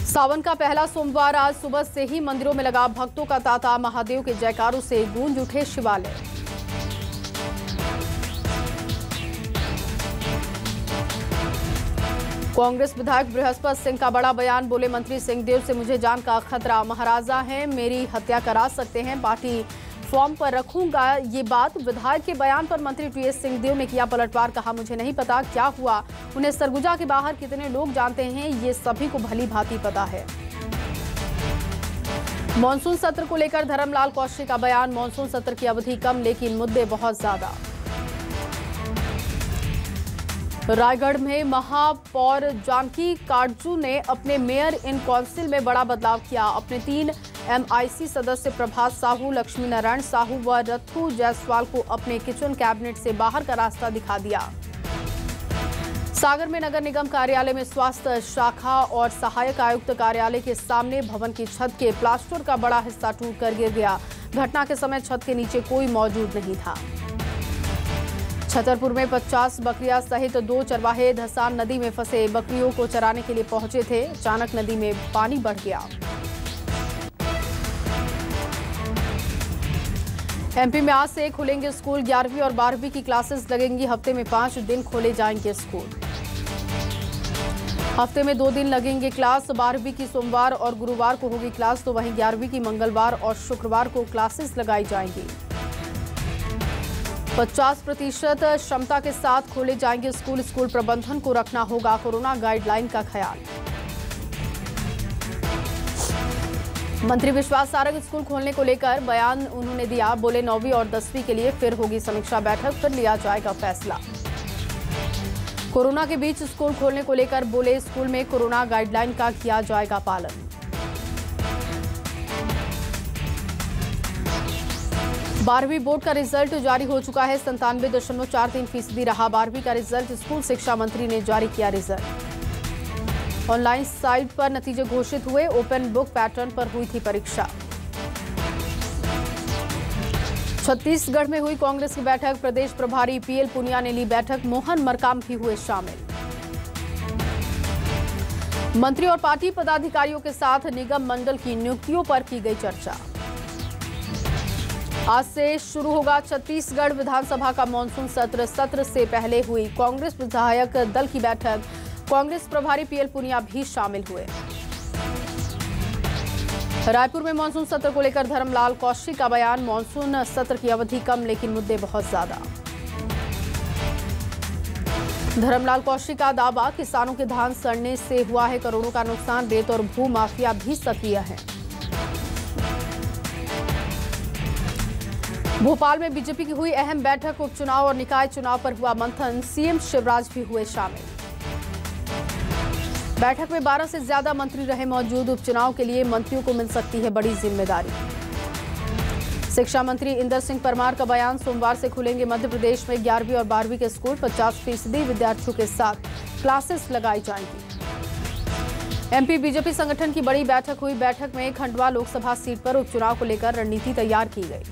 सावन का पहला सोमवार आज सुबह से ही मंदिरों में लगा भक्तों का तांता। महादेव के जयकारों से गूंज उठे शिवालय। कांग्रेस विधायक बृहस्पति सिंह का बड़ा बयान। बोले मंत्री सिंहदेव से मुझे जान का खतरा, महाराजा हैं, मेरी हत्या करा सकते हैं, पार्टी फॉर्म पर रखूंगा। ये बात विधायक के बयान पर मंत्री टीएस सिंहदेव ने किया पलटवार। कहा मुझे नहीं पता क्या हुआ, उन्हें सरगुजा के बाहर कितने लोग जानते हैं ये सभी को भली भांति पता है। मॉनसून सत्र को लेकर धर्मलाल कौशिक का बयान। मॉनसून सत्र की अवधि कम लेकिन मुद्दे बहुत ज्यादा। रायगढ़ में महापौर जानकी काटजू ने अपने मेयर इन काउंसिल में बड़ा बदलाव किया। अपने 3 MIC सदस्य प्रभात साहू, लक्ष्मी नारायण साहू व रथु जायसवाल को अपने किचन कैबिनेट से बाहर का रास्ता दिखा दिया। सागर में नगर निगम कार्यालय में स्वास्थ्य शाखा और सहायक आयुक्त कार्यालय के सामने भवन की छत के प्लास्टर का बड़ा हिस्सा टूटकर गिर गया। घटना के समय छत के नीचे कोई मौजूद नहीं था। छतरपुर में 50 बकरियां सहित 2 चरवाहे धसान नदी में फंसे बकरियों को चराने के लिए पहुंचे थे। अचानक नदी में पानी बढ़ गया। MP में आज से खुलेंगे स्कूल। 11वीं और 12वीं की क्लासेस लगेंगी। हफ्ते में 5 दिन खोले जाएंगे स्कूल। हफ्ते में 2 दिन लगेंगे क्लास। 12वीं की सोमवार और गुरुवार को होगी क्लास, तो वहीं 11वीं की मंगलवार और शुक्रवार को क्लासेस लगाई जाएंगी। 50% क्षमता के साथ खोले जाएंगे स्कूल। स्कूल प्रबंधन को रखना होगा कोरोना गाइडलाइन का ख्याल। मंत्री विश्वास सारंग स्कूल खोलने को लेकर बयान उन्होंने दिया। बोले 9वीं और 10वीं के लिए फिर होगी समीक्षा बैठक, फिर लिया जाएगा फैसला। कोरोना के बीच स्कूल खोलने को लेकर बोले स्कूल में कोरोना गाइडलाइन का किया जाएगा पालन। बारहवीं बोर्ड का रिजल्ट जारी हो चुका है। 97.43% रहा 12वीं का रिजल्ट। स्कूल शिक्षा मंत्री ने जारी किया रिजल्ट। ऑनलाइन साइट पर नतीजे घोषित हुए। ओपन बुक पैटर्न पर हुई थी परीक्षा। छत्तीसगढ़ में हुई कांग्रेस की बैठक। प्रदेश प्रभारी PL पुनिया ने ली बैठक। मोहन मरकाम भी हुए शामिल। मंत्री और पार्टी पदाधिकारियों के साथ निगम मंडल की नियुक्तियों पर की गई चर्चा। आज से शुरू होगा छत्तीसगढ़ विधानसभा का मॉनसून सत्र। सत्र से पहले हुई कांग्रेस विधायक दल की बैठक। कांग्रेस प्रभारी PL पुनिया भी शामिल हुए। रायपुर में मॉनसून सत्र को लेकर धर्मलाल कौशिक का बयान। मॉनसून सत्र की अवधि कम लेकिन मुद्दे बहुत ज्यादा। धर्मलाल कौशिक का दावा, किसानों के धान सड़ने से हुआ है करोड़ों का नुकसान। रेत और भू माफिया भी सक्रिय है। भोपाल में बीजेपी की हुई अहम बैठक। उपचुनाव और निकाय चुनाव पर हुआ मंथन। CM शिवराज भी हुए शामिल। बैठक में 12 से ज्यादा मंत्री रहे मौजूद। उपचुनाव के लिए मंत्रियों को मिल सकती है बड़ी जिम्मेदारी। शिक्षा मंत्री इंदर सिंह परमार का बयान। सोमवार से खुलेंगे मध्य प्रदेश में 11वीं और 12वीं के स्कूल। 50% विद्यार्थियों के साथ क्लासेस लगाई जाएंगी। MP बीजेपी संगठन की बड़ी बैठक हुई। बैठक में खंडवा लोकसभा सीट पर उपचुनाव को लेकर रणनीति तैयार की गई।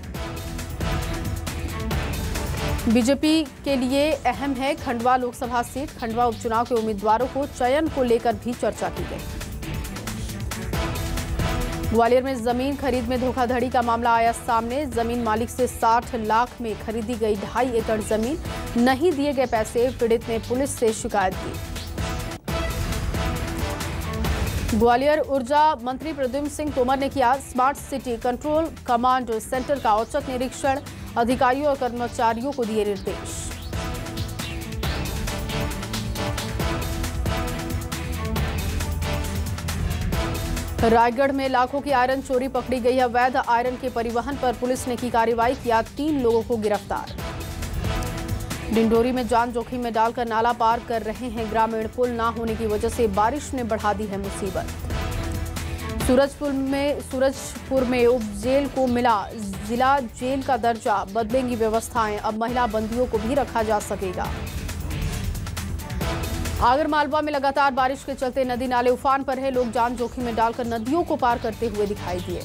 बीजेपी के लिए अहम है खंडवा लोकसभा सीट। खंडवा उपचुनाव के उम्मीदवारों को चयन को लेकर भी चर्चा की गई। ग्वालियर में जमीन खरीद में धोखाधड़ी का मामला आया सामने। जमीन मालिक से 60 लाख में खरीदी गई 2.5 एकड़ जमीन, नहीं दिए गए पैसे। पीड़ित ने पुलिस से शिकायत की। ग्वालियर ऊर्जा मंत्री प्रद्युम्न सिंह तोमर ने किया smart city control command centre का औचक निरीक्षण। अधिकारियों और कर्मचारियों को दिए निर्देश। रायगढ़ में लाखों की आयरन चोरी पकड़ी गई। अवैध आयरन के परिवहन पर पुलिस ने की कार्रवाई। किया 3 लोगों को गिरफ्तार। डिंडोरी में जान जोखिम में डालकर नाला पार कर रहे हैं ग्रामीण। पुल ना होने की वजह से बारिश ने बढ़ा दी है मुसीबत। सूरजपुर में उप जेल को मिला जिला जेल का दर्जा। बदलेंगी व्यवस्थाएं। अब महिला बंदियों को भी रखा जा सकेगा। आगरमालवा में लगातार बारिश के चलते नदी नाले उफान पर है। लोग जान जोखिम में डालकर नदियों को पार करते हुए दिखाई दिए।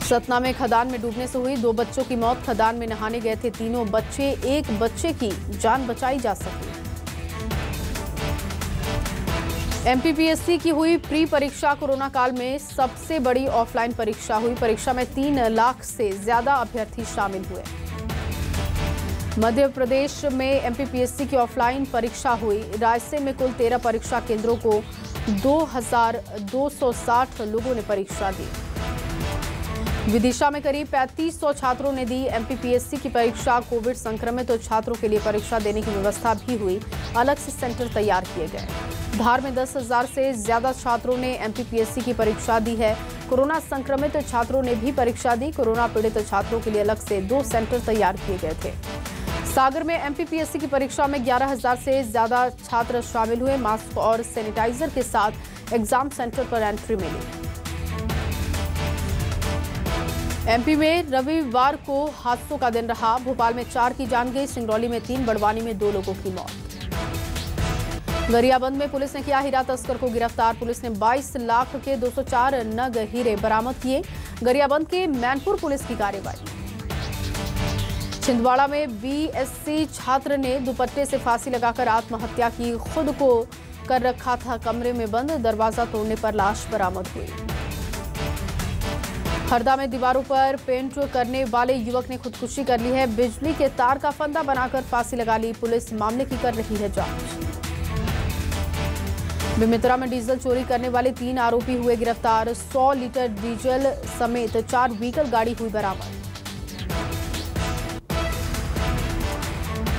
सतना में खदान में डूबने से हुई 2 बच्चों की मौत। खदान में नहाने गए थे तीनों बच्चे। एक बच्चे की जान बचाई जा सकी। एमपीपीएससी की हुई प्री परीक्षा। कोरोना काल में सबसे बड़ी ऑफलाइन परीक्षा हुई। परीक्षा में 3 लाख से ज्यादा अभ्यर्थी शामिल हुए। मध्य प्रदेश में एमपीपीएससी की ऑफलाइन परीक्षा हुई। रायसेन में कुल 13 परीक्षा केंद्रों को 2260 लोगों ने परीक्षा दी। विदिशा में करीब 3500 छात्रों ने दी एमपीपीएससी की परीक्षा। कोविड संक्रमित छात्रों के लिए परीक्षा देने की व्यवस्था भी हुई। अलग से सेंटर तैयार किए गए। धार में 10,000 से ज्यादा छात्रों ने एमपीपीएससी की परीक्षा दी है। कोरोना संक्रमित छात्रों ने भी परीक्षा दी। कोरोना पीड़ित छात्रों के लिए अलग से 2 सेंटर तैयार किए गए थे। सागर में एमपीपीएससी की परीक्षा में 11,000 से ज्यादा छात्र शामिल हुए। मास्क और सैनिटाइजर के साथ एग्जाम सेंटर पर एंट्री मिली। एमपी में रविवार को हादसों का दिन रहा। भोपाल में 4 की जान गई। सिंगरौली में 3, बड़वानी में 2 लोगों की मौत। गरियाबंद में पुलिस ने किया हीरा तस्कर को गिरफ्तार। पुलिस ने 22 लाख के 204 नग हीरे बरामद किए। गरियाबंद के मैनपुर पुलिस की कार्रवाई। छिंदवाड़ा में बीएससी छात्र ने दुपट्टे से फांसी लगाकर आत्महत्या की। खुद को कर रखा था कमरे में बंद। दरवाजा तोड़ने पर लाश बरामद हुई। हरदा में दीवारों पर पेंट करने वाले युवक ने खुदकुशी कर ली है। बिजली के तार का फंदा बनाकर फांसी लगा ली। पुलिस मामले की कर रही है जांच। बेमेतरा में डीजल चोरी करने वाले 3 आरोपी हुए गिरफ्तार। 100 लीटर डीजल समेत 4 व्हीकल गाड़ी हुई बरामद।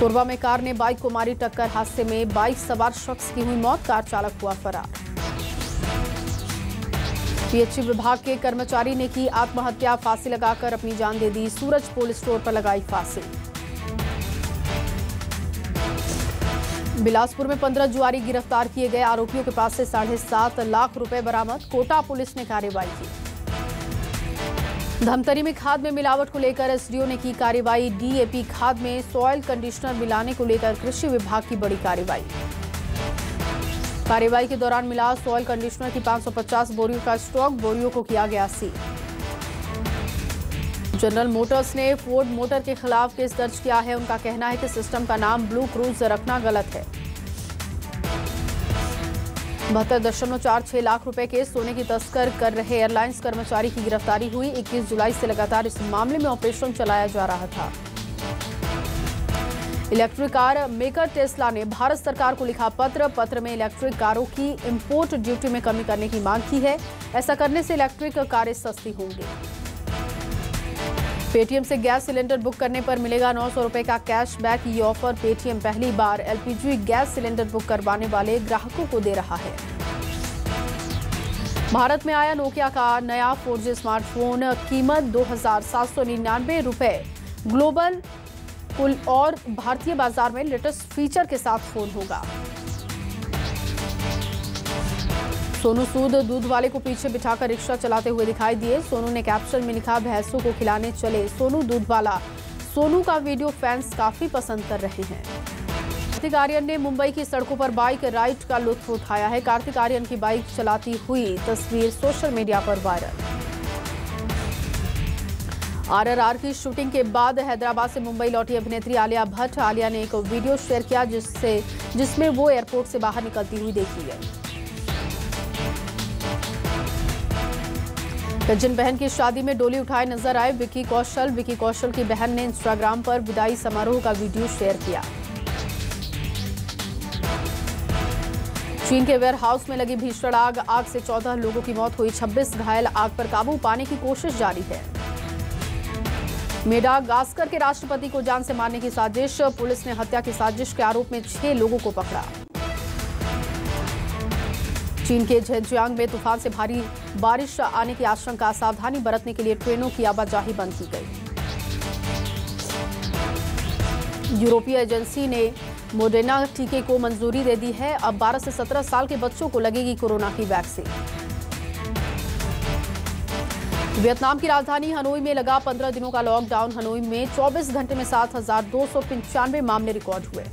कोरबा में कार ने बाइक को मारी टक्कर। हादसे में बाइक सवार शख्स की हुई मौत। कार चालक हुआ फरार। पीएचई विभाग के कर्मचारी ने की आत्महत्या। फांसी लगाकर अपनी जान दे दी। सूरजपोल स्टोर पर लगाई फांसी। बिलासपुर में 15 जुआरी गिरफ्तार किए गए। आरोपियों के पास से 7.5 लाख रुपए बरामद। कोटा पुलिस ने कार्रवाई की। धमतरी में खाद में मिलावट को लेकर एसडीओ ने की कार्रवाई। डीएपी खाद में सॉइल कंडीशनर मिलाने को लेकर कृषि विभाग की बड़ी कार्रवाई। कार्रवाई के दौरान मिला सॉइल कंडीशनर की 550 बोरियों का स्टॉक। बोरियों को किया गया सील। जनरल मोटर्स ने फोर्ड मोटर के खिलाफ केस दर्ज किया है। उनका कहना है कि सिस्टम का नाम ब्लू क्रूज रखना गलत है। 72.46 लाख रुपए के सोने की तस्कर कर रहे एयरलाइंस कर्मचारी की गिरफ्तारी हुई। 21 जुलाई से लगातार इस मामले में ऑपरेशन चलाया जा रहा था। इलेक्ट्रिक कार मेकर टेस्ला ने भारत सरकार को लिखा पत्र में इलेक्ट्रिक कारों की इंपोर्ट ड्यूटी में कमी करने की मांग की है। ऐसा करने से इलेक्ट्रिक कारें सस्ती होंगी। पेटीएम से गैस सिलेंडर बुक करने पर मिलेगा 900 रुपए का कैशबैक। ये ऑफर पेटीएम पहली बार एलपीजी गैस सिलेंडर बुक करवाने वाले ग्राहकों को दे रहा है। भारत में आया नोकिया का नया 4G स्मार्टफोन। कीमत 2,799 रुपए ग्लोबल कुल और भारतीय बाजार में लेटेस्ट फीचर के साथ फोन होगा। सोनू सूद दूध वाले को पीछे बिठाकर रिक्शा चलाते हुए दिखाई दिए। सोनू ने कैप्शन में लिखा, भैंसों को खिलाने चले सोनू दूध वाला। सोनू का वीडियो फैंस काफी पसंद कर रहे हैं। कार्तिक आर्यन ने मुंबई की सड़कों पर बाइक राइड का लुत्फ उठाया है। कार्तिक आर्यन की बाइक चलाती हुई तस्वीर सोशल मीडिया पर वायरल। आरआरआर की शूटिंग के बाद हैदराबाद से मुंबई लौटी अभिनेत्री आलिया भट्ट। आलिया ने एक वीडियो शेयर किया जिसमें वो एयरपोर्ट से बाहर निकलती हुई देखी गई। कजिन बहन की शादी में डोली उठाए नजर आए विकी कौशल। विकी कौशल की बहन ने इंस्टाग्राम पर विदाई समारोह का वीडियो शेयर किया। चीन के वेयरहाउस में लगी भीषण आग से 14 लोगों की मौत हुई। 26 घायल। आग पर काबू पाने की कोशिश जारी है। मेडागास्कर के राष्ट्रपति को जान से मारने की साजिश। पुलिस ने हत्या की साजिश के आरोप में 6 लोगों को पकड़ा। चीन के झेजियांग में तूफान से भारी बारिश आने की आशंका। सावधानी बरतने के लिए ट्रेनों की आवाजाही बंद की गई। यूरोपीय एजेंसी ने मोडेना टीके को मंजूरी दे दी है। अब 12 से 17 साल के बच्चों को लगेगी कोरोना की वैक्सीन। वियतनाम की राजधानी हनोई में लगा 15 दिनों का लॉकडाउन। हनोई में 24 घंटे में 7,295 मामले रिकॉर्ड हुए।